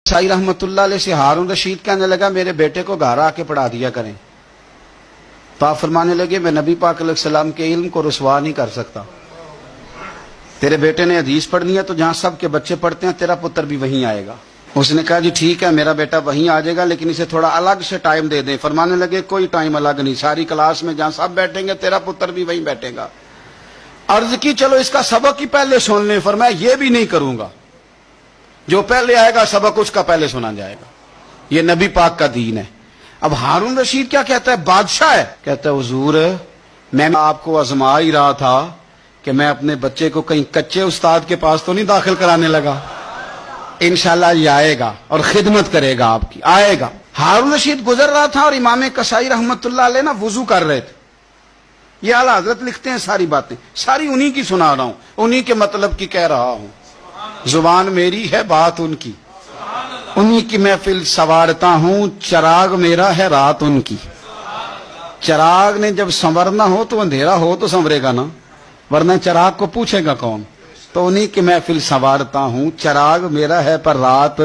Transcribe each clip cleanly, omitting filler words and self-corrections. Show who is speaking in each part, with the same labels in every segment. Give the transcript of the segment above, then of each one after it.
Speaker 1: شاہی رحمت اللہ علیہ سے ہارون رشید کہنے لگا میرے بیٹے کو گھر آ کے پڑھا دیا کریں، تو آپ فرمانے لگے میں نبی پاک علیہ السلام کے علم کو رسوا نہیں کر سکتا، تیرے بیٹے نے حدیث پڑھنی ہے تو جہاں سب کے بچے پڑھتے ہیں تیرا پتر بھی وہیں آئے گا۔ اس نے کہا جی ٹھیک ہے میرا بیٹا وہیں آ جائے گا، لیکن اسے تھوڑا الگ سے ٹائم دے دیں۔ فرمانے لگے کوئی ٹائم الگ نہیں، ساری کلاس میں جہاں سب بیٹھیں گے تیرا پتر بھی وہیں بیٹھے گا۔ عرض کی چلو اس کا سبق ہی پہلے سن لیں، فرمایا یہ بھی نہیں کروں گا، جو پہلے آئے گا سبق اس کا پہلے سنا جائے گا، یہ نبی پاک کا دین ہے۔ اب ہارون رشید کیا کہتا ہے، بادشاہ ہے، کہتا ہے حضور میں آپ کو آزما ہی رہا تھا کہ میں اپنے بچے کو کہیں کچے استاد کے پاس تو نہیں داخل کرانے لگا، انشاءاللہ یہ آئے گا اور خدمت کرے گا آپ کی، آئے گا۔ ہارون رشید گزر رہا تھا اور امام کسائی رحمت اللہ علیہ نا وضو کر رہے تھے، یہ اعلیٰ حضرت لکھتے ہیں ساری باتیں، ساری انہی کی سنا رہا ہوں، انہی کے مطلب کی کہہ رہا ہوں، زبان میری ہے بات ان کی، انہی کی محفل سنوارتا ہوں، چراغ میرا ہے رات ان کی۔ چراغ نے جب سنورنا ہو تو اندھیرا ہو تو سنورے گا نا، ورنہ چراغ کو پوچھے گا کون؟ تو انہی کی محفل سنوارتا ہوں، چراغ میرا ہے پر رات،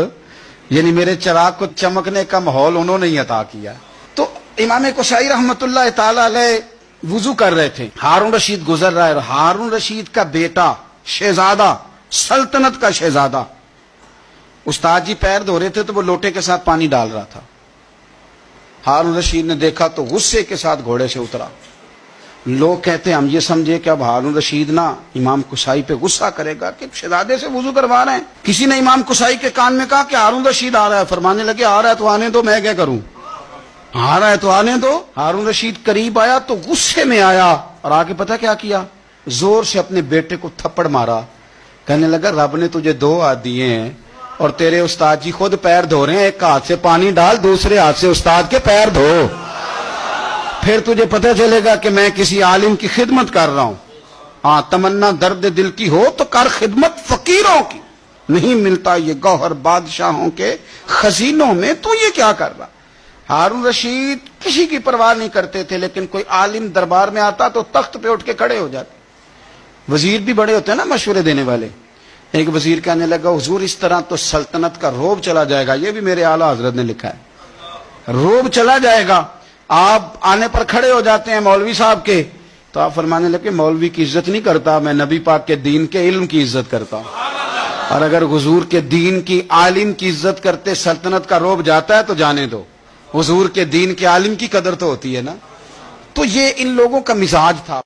Speaker 1: یعنی میرے چراغ کو چمکنے کا ماحول انہوں نے ہی عطا کیا۔ تو امام کشائی رحمت اللہ تعالی علیہ وضو کر رہے تھے، ہارون رشید گزر رہا ہے، اور ہارون رشید کا بیٹا شہزادہ، سلطنت کا شہزادہ، استاد جی پیر دھو رہے تھے تو وہ لوٹے کے ساتھ پانی ڈال رہا تھا، ہارون رشید نے دیکھا تو غصے کے ساتھ گھوڑے سے اترا۔ لوگ کہتے ہیں ہم یہ سمجھے کہ اب ہارون رشید نا امام کسائی پہ غصہ کرے گا کہ شہزادے سے وضو کروا رہے ہیں۔ کسی نے امام کسائی کے کان میں کہا کہ ہارون رشید آ رہا ہے، فرمانے لگے آ رہا ہے تو آنے دو، میں کیا کروں، آ رہا ہے تو آنے دو۔ ہارون رشید قریب آیا تو غصے میں آیا اور آگے پتہ کیا کیا، زور سے اپنے بیٹے کو تھپڑ مارا، کہنے لگا رب نے تجھے دو ہاتھ دیے ہیں اور تیرے استاد جی خود پیر دھو رہے ہیں، ایک ہاتھ سے پانی ڈال دوسرے ہاتھ سے استاد کے پیر دھو، پھر تجھے پتہ چلے گا کہ میں کسی عالم کی خدمت کر رہا ہوں۔ ہاں تمنا درد دل کی ہو تو کر خدمت فقیروں کی، نہیں ملتا یہ گوہر بادشاہوں کے خزینوں میں، تو یہ کیا کر رہا۔ ہارون رشید کسی کی پرواہ نہیں کرتے تھے، لیکن کوئی عالم دربار میں آتا تو تخت پہ اٹھ کے کھڑے ہو جاتے۔ وزیر بھی بڑے ہوتے ہیں نا مشورے دینے والے۔ ایک وزیر کہنے لگا حضور اس طرح تو سلطنت کا روب چلا جائے گا، یہ بھی میرے اعلیٰ حضرت نے لکھا ہے، روب چلا جائے گا۔ آپ آنے پر کھڑے ہو جاتے ہیں مولوی صاحب کے، تو آپ فرمانے لگے مولوی کی عزت نہیں کرتا، میں نبی پاک کے دین کے علم کی عزت کرتا ہوں، اور اگر حضور کے دین کی عالم کی عزت کرتے سلطنت کا روب جاتا ہے تو جانے دو، حضور کے دین کے عالم کی قدر تو ہوتی ہے نا۔ تو یہ ان لوگوں کا مزاج تھا۔